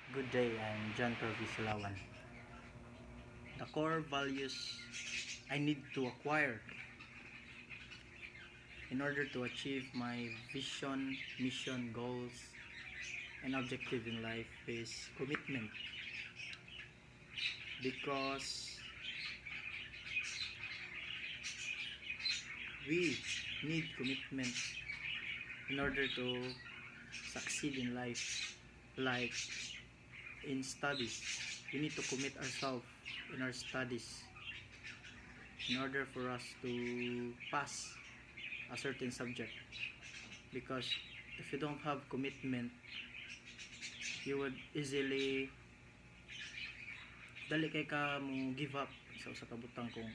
Good day, I'm John Provisilawan. The core values I need to acquire in order to achieve my vision, mission, goals, and objective in life is commitment. Because we need commitment in order to succeed in life. Like in studies, we need to commit ourselves in our studies in order for us to pass a certain subject. Because if you don't have commitment, you would easily dali kay ka mo give up sa usa ka butang kung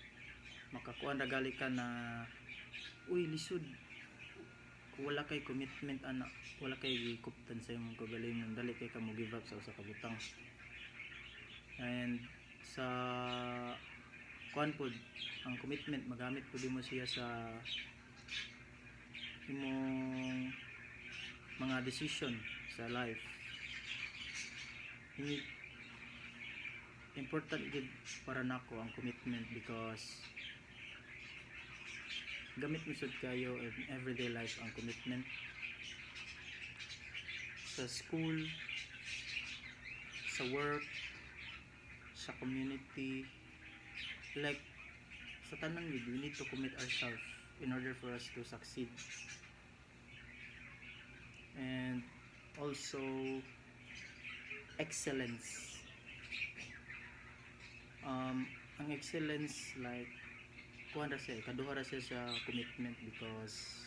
makakuan na gali ka na uy lisod kung wala kay commitment ana wala kay gikuptan sa imong kagalingon dali kay ka mo give up sa usa ka butang. And sa kuan pod ang commitment magamit pud mo siya sa imong mga decision sa life. Important gid para nako ang commitment because gamit mo sad kayo in everyday life ang commitment sa school, sa work, sa community, like sa tanan gid we need to commit ourselves in order for us to succeed. And also excellence. Ang excellence like kuha ra siya, kaduha ra siya sa commitment because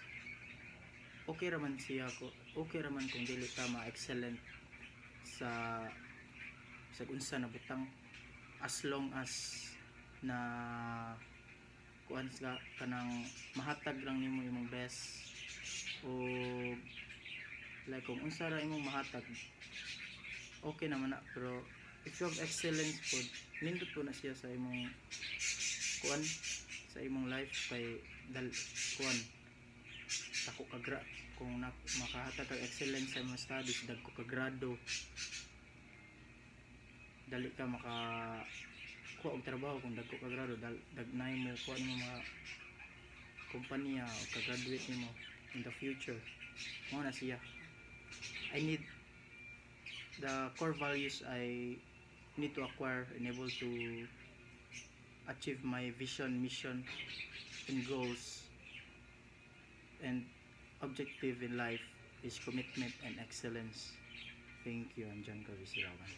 okay raman kung dili ka ma-excellent sa unsa na butang as long as na kuan ka kanang mahatag lang nimo imong best o like kung unsa ra imong mahatag okay naman na, pero if you have excellence pod nindot po na siya sa imong kuan sa imong life kay kuan ako kagra kung makahatag kag excellence sa imong studies dagko ka grado dali ka maka kuha og trabaho kung dagko ka grado dagnay mo kuha nimo mga kompanya o ka-graduate nimo in the future mo na siya. I need the core values I need to acquire and able to achieve my vision, mission, and goals and objective in life is commitment and excellence. Thank you. I'm John Provisilawan.